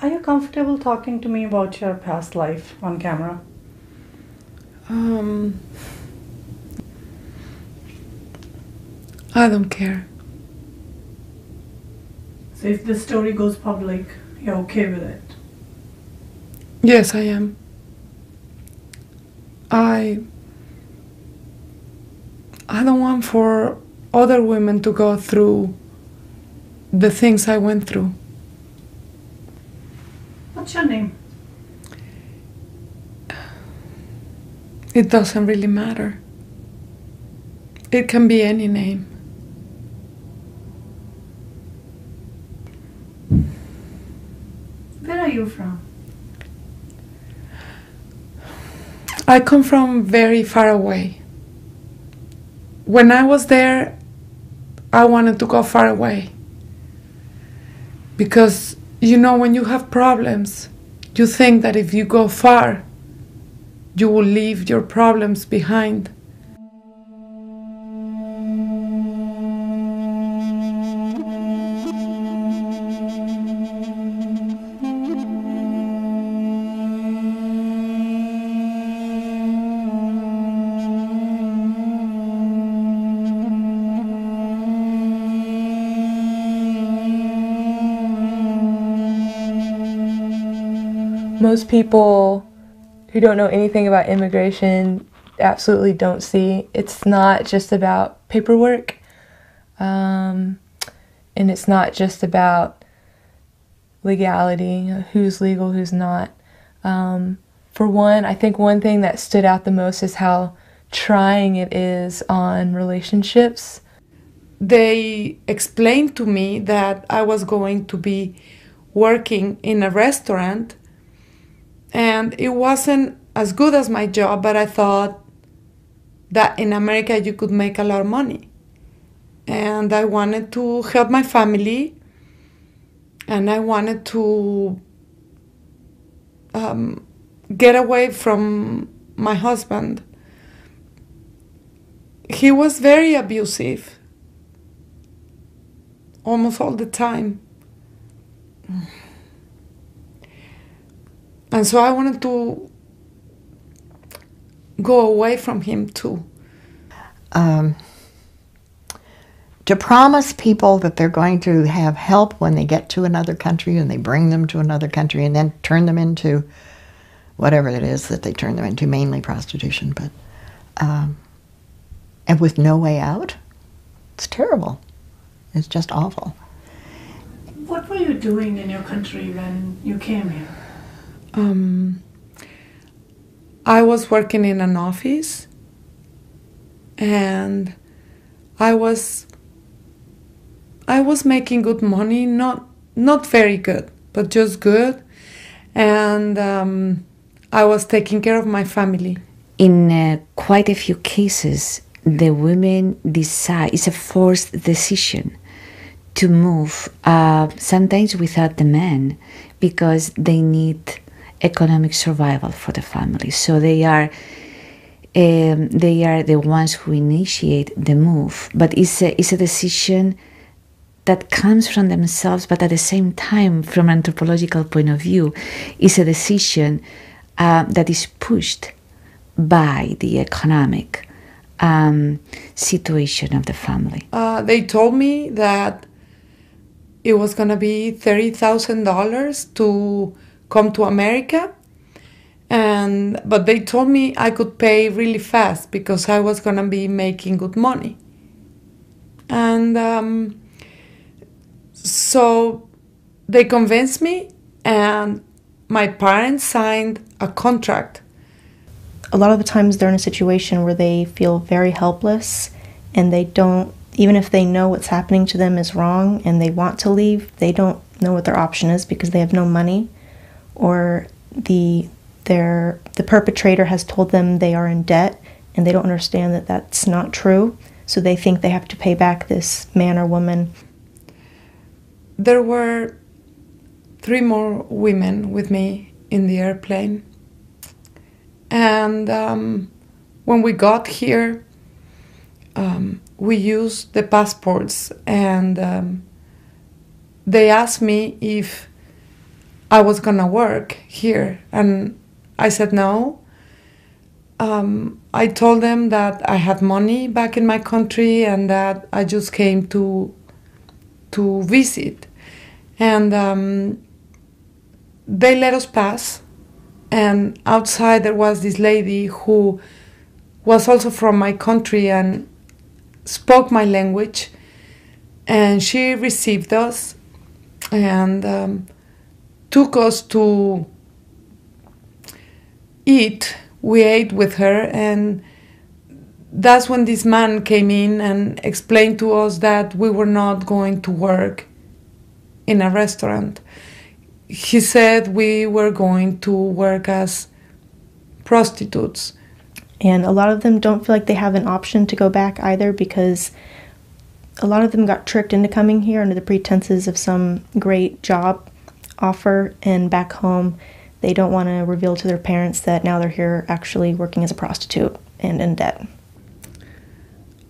Are you comfortable talking to me about your past life on camera? Um, I don't care. So if the story goes public, you're okay with it? Yes, I am. I don't want for other women to go through the things I went through. What's your name? It doesn't really matter. It can be any name. Where are you from? I come from very far away. When I was there, I wanted to go far away. Because, when you have problems, you think that if you go far, you will leave your problems behind. Most people who don't know anything about immigration absolutely don't see it's not just about paperwork, and it's not just about legality, who's legal, who's not. For one, I think one thing that stood out the most is how trying it is on relationships. They explained to me that I was going to be working in a restaurant, and it wasn't as good as my job, but I thought that in America you could make a lot of money. And I wanted to help my family, and I wanted to get away from my husband. He was very abusive, almost all the time. And so I wanted to go away from him too. To promise people that they're going to have help when they get to another country and they bring them to another country and then turn them into whatever it is that they turn them into, mainly prostitution, but and with no way out, it's terrible. It's just awful. What were you doing in your country when you came here? I was working in an office, and I was making good money, not very good, but just good, and I was taking care of my family. In quite a few cases, the women decide, it's a forced decision to move, sometimes without the men, because they need economic survival for the family. So they are the ones who initiate the move, but it's a decision that comes from themselves, but at the same time, from an anthropological point of view, it's a decision that is pushed by the economic situation of the family. They told me that it was going to be $30,000 to come to America, but they told me I could pay really fast because I was going to be making good money. And so they convinced me, and my parents signed a contract. A lot of the times they're in a situation where they feel very helpless, and they don't, even if they know what's happening to them is wrong and they want to leave, they don't know what their option is because they have no money, or the perpetrator has told them they are in debt and they don't understand that that's not true, so they think they have to pay back this man or woman. There were 3 more women with me in the airplane. And when we got here, we used the passports, and they asked me if I was gonna work here, and I said no. I told them that I had money back in my country and that I just came to visit, and they let us pass. And outside there was this lady who was also from my country and spoke my language, and she received us and took us to eat. We ate with her, and that's when this man came in and explained to us that we were not going to work in a restaurant. He said we were going to work as prostitutes. And a lot of them don't feel like they have an option to go back either, because a lot of them got tricked into coming here under the pretenses of some great job offer, and back home they don't want to reveal to their parents that now they're here actually working as a prostitute and in debt.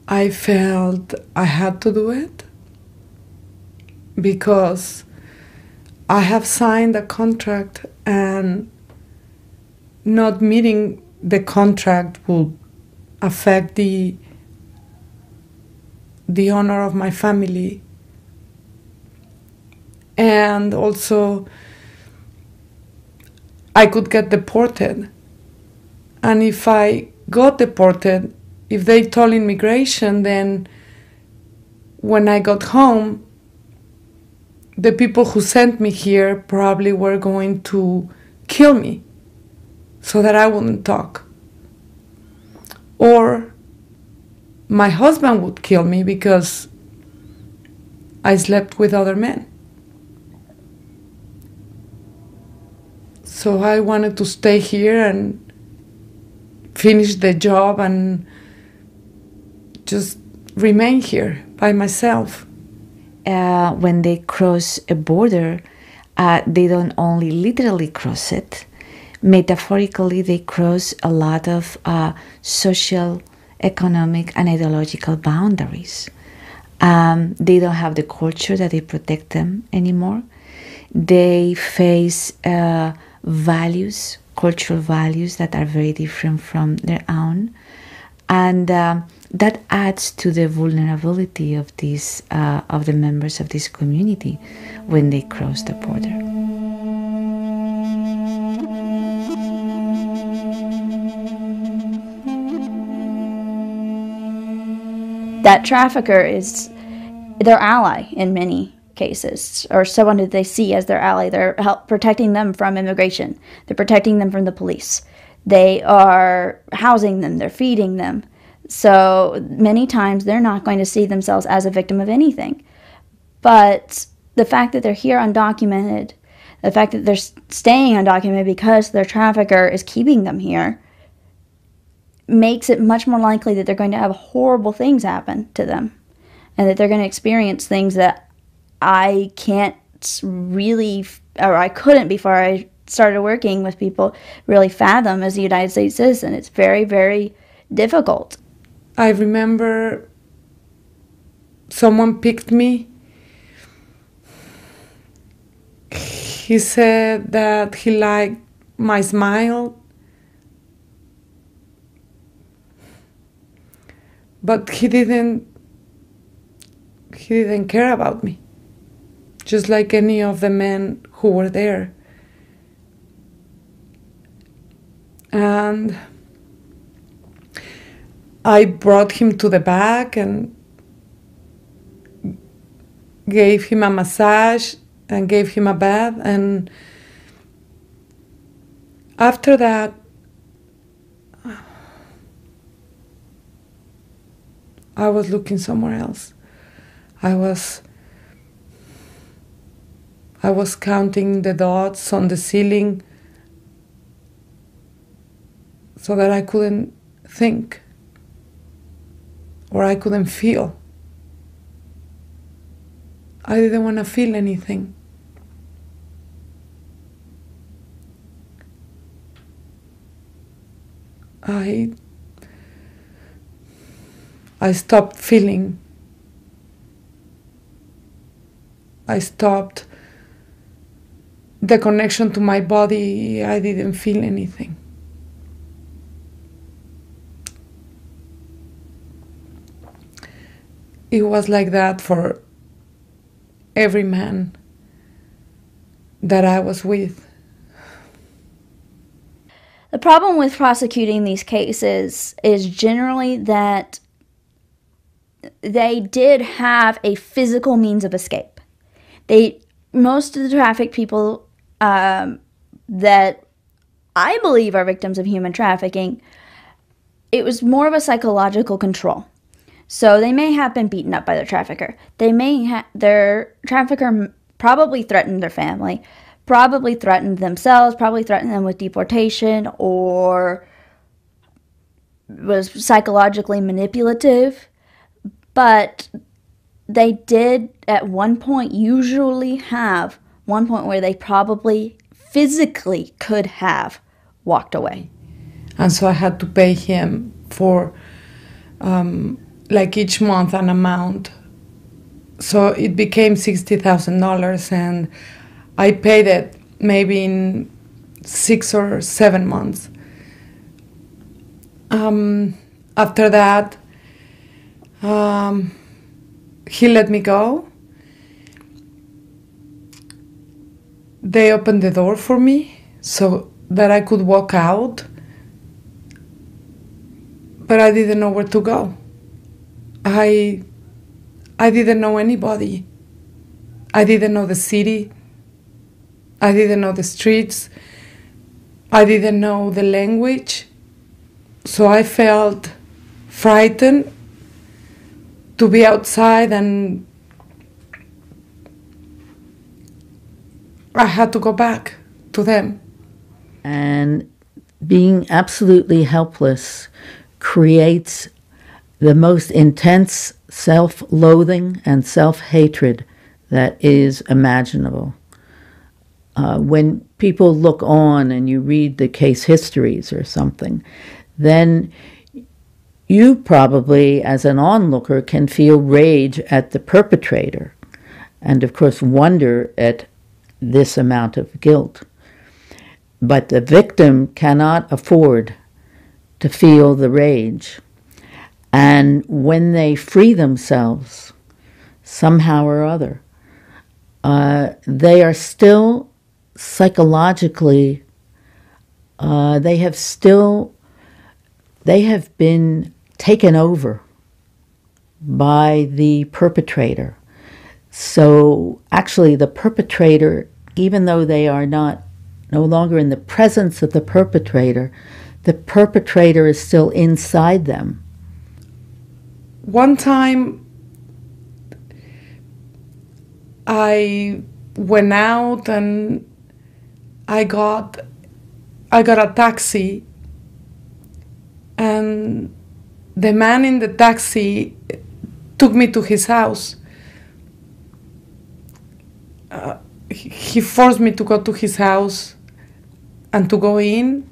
I felt I had to do it because I have signed a contract, and not meeting the contract will affect the honor of my family. And also, I could get deported. And if I got deported, if they told immigration, then when I got home, the people who sent me here probably were going to kill me so that I wouldn't talk. Or my husband would kill me because I slept with other men. So I wanted to stay here and finish the job and just remain here by myself. When they cross a border, they don't only literally cross it. Metaphorically, they cross a lot of social, economic, and ideological boundaries. They don't have the culture that they protect them anymore. They face values, cultural values that are very different from their own, and that adds to the vulnerability of these of the members of this community when they cross the border. That trafficker is their ally in many cases, or someone who they see as their ally. They're protecting them from immigration. They're protecting them from the police. They are housing them. They're feeding them. So many times they're not going to see themselves as a victim of anything. But the fact that they're here undocumented, the fact that they're staying undocumented because their trafficker is keeping them here, makes it much more likely that they're going to have horrible things happen to them, and that they're going to experience things that I can't really, or I couldn't before I started working with people, really fathom as a United States citizen. It's very, very difficult. I remember someone picked me. He said that he liked my smile, but he didn't care about me, just like any of the men who were there. And I brought him to the back and gave him a massage and gave him a bath, and after that I was looking somewhere else. I was counting the dots on the ceiling so that I couldn't think, or I couldn't feel. I didn't want to feel anything. I stopped feeling. I stopped the connection to my body, I didn't feel anything. It was like that for every man that I was with. The problem with prosecuting these cases is generally that they did have a physical means of escape. Most of the trafficked people that I believe are victims of human trafficking, it was more of a psychological control. So they may have been beaten up by their trafficker. Their trafficker probably threatened their family, probably threatened themselves, probably threatened them with deportation, or was psychologically manipulative. But they did at one point usually have one point where they probably physically could have walked away. And so I had to pay him for like each month an amount. So it became $60,000, and I paid it maybe in 6 or 7 months. After that, he let me go. They opened the door for me so that I could walk out, but I didn't know where to go. I didn't know anybody. I didn't know the city. I didn't know the streets. I didn't know the language. So I felt frightened to be outside, and I had to go back to them. And being absolutely helpless creates the most intense self-loathing and self-hatred that is imaginable. When people look on and you read the case histories or something, then you probably, as an onlooker, can feel rage at the perpetrator and, of course, wonder at this amount of guilt. But the victim cannot afford to feel the rage. And when they free themselves, somehow or other, they are still psychologically, they have been taken over by the perpetrator. So actually the perpetrator, even though they are no longer in the presence of the perpetrator is still inside them. One time I went out and I got a taxi, and the man in the taxi took me to his house. He forced me to go to his house and to go in.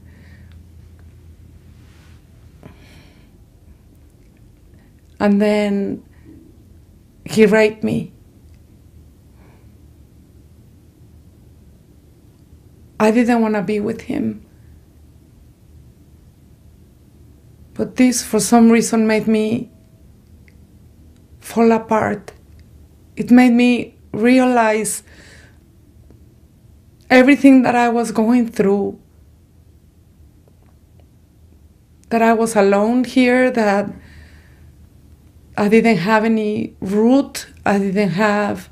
And then he raped me. I didn't want to be with him. But this, for some reason, made me fall apart. It made me realize everything that I was going through, that I was alone here, that I didn't have any root, I didn't have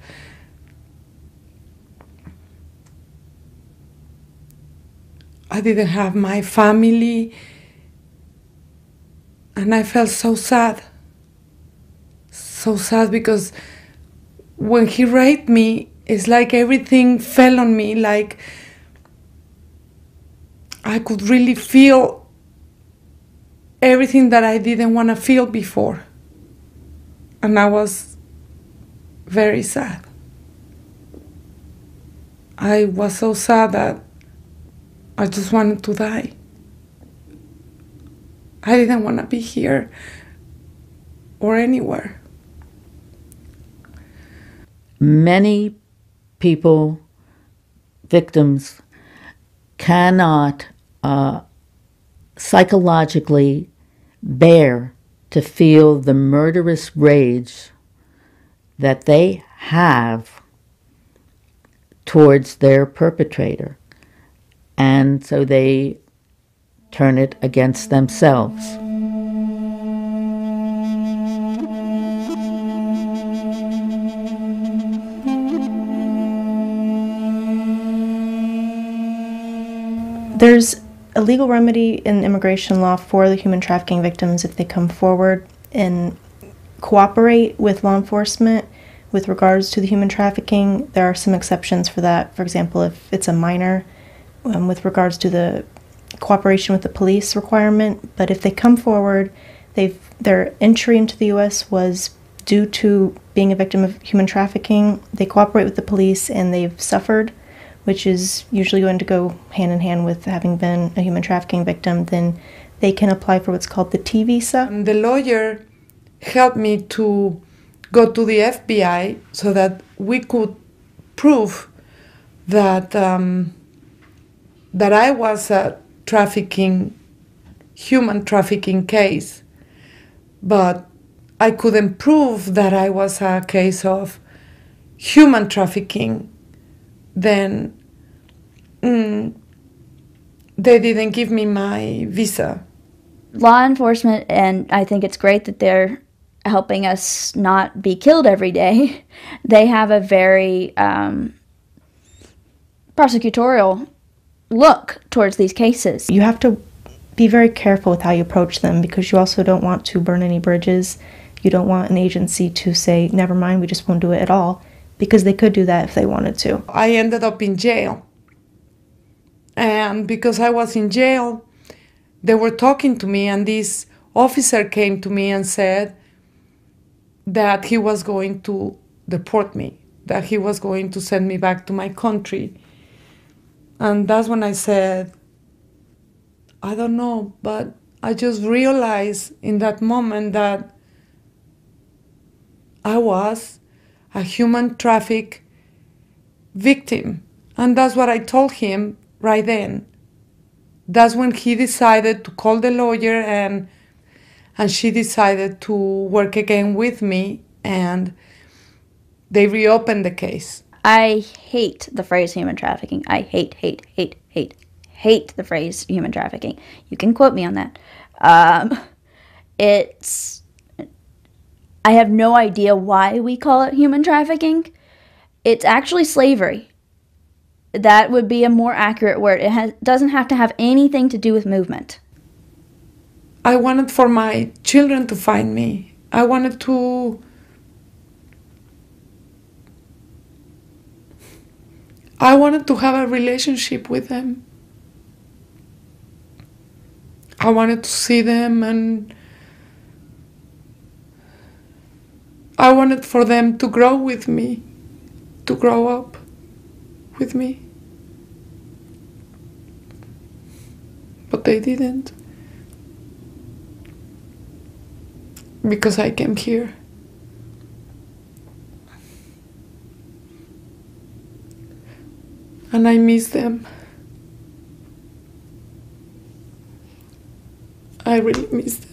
my family, and I felt so sad because when he raped me, it's like everything fell on me, like I could really feel everything that I didn't want to feel before. And I was very sad. I was so sad that I just wanted to die. I didn't want to be here or anywhere. Many people victims cannot psychologically bear to feel the murderous rage that they have towards their perpetrator, and so they turn it against themselves. There's a legal remedy in immigration law for the human trafficking victims if they come forward and cooperate with law enforcement with regards to the human trafficking. There are some exceptions for that. For example, if it's a minor, with regards to the cooperation with the police requirement. But if they come forward, their entry into the U.S. was due to being a victim of human trafficking, they cooperate with the police and they've suffered, which is usually going to go hand in hand with having been a human trafficking victim, then they can apply for what's called the T visa. The lawyer helped me to go to the FBI so that we could prove that that I was a human trafficking case, but I couldn't prove that I was a case of human trafficking. Then they didn't give me my visa. Law enforcement, and I think it's great that they're helping us not be killed every day. They have a very prosecutorial look towards these cases. You have to be very careful with how you approach them because you also don't want to burn any bridges. You don't want an agency to say, never mind, we just won't do it at all, because they could do that if they wanted to. I ended up in jail. And because I was in jail, they were talking to me, and this officer came to me and said that he was going to deport me, that he was going to send me back to my country. And that's when I said, I don't know, but I just realized in that moment that I was a human traffic victim. And that's what I told him right then. That's when he decided to call the lawyer, and she decided to work again with me, and they reopened the case. I hate the phrase human trafficking. I hate the phrase human trafficking. You can quote me on that. I have no idea why we call it human trafficking. It's actually slavery. That would be a more accurate word. It doesn't have to have anything to do with movement. I wanted for my children to find me. I wanted to have a relationship with them. I wanted to see them, and I wanted for them to grow with me, to grow up with me. But they didn't. Because I came here. And I miss them. I really miss them.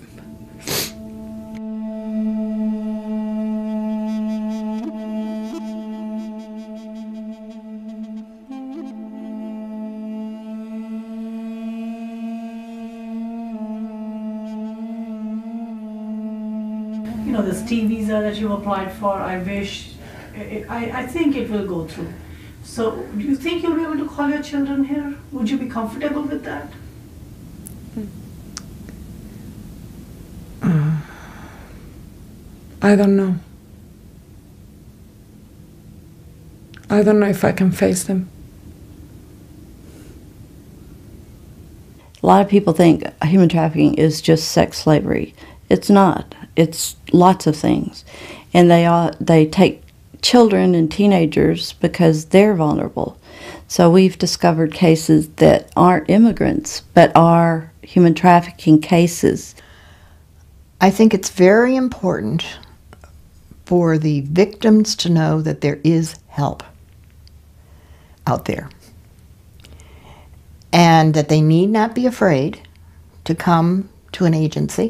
You know, this T visa that you applied for, I think it will go through. So, do you think you'll be able to call your children here? Would you be comfortable with that? I don't know. I don't know if I can face them. A lot of people think human trafficking is just sex slavery. It's not. It's lots of things. And they take children and teenagers because they're vulnerable. So we've discovered cases that aren't immigrants, but are human trafficking cases. I think it's very important for the victims to know that there is help out there. and that they need not be afraid to come to an agency,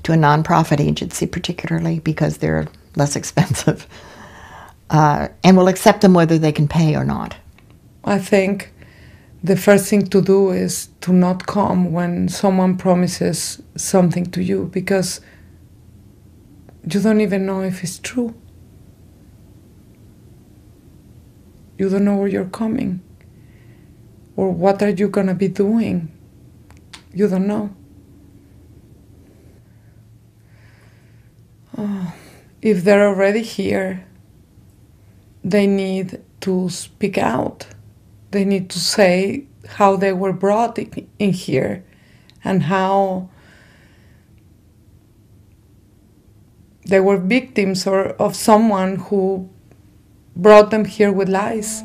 to a nonprofit agency particularly, because they're less expensive, and will accept them whether they can pay or not. I think the first thing to do is to not come when someone promises something to you, because you don't even know if it's true. You don't know where you're coming, or what are you gonna be doing. You don't know. If they're already here, they need to speak out. They need to say how they were brought in here and how they were victims of someone who brought them here with lies.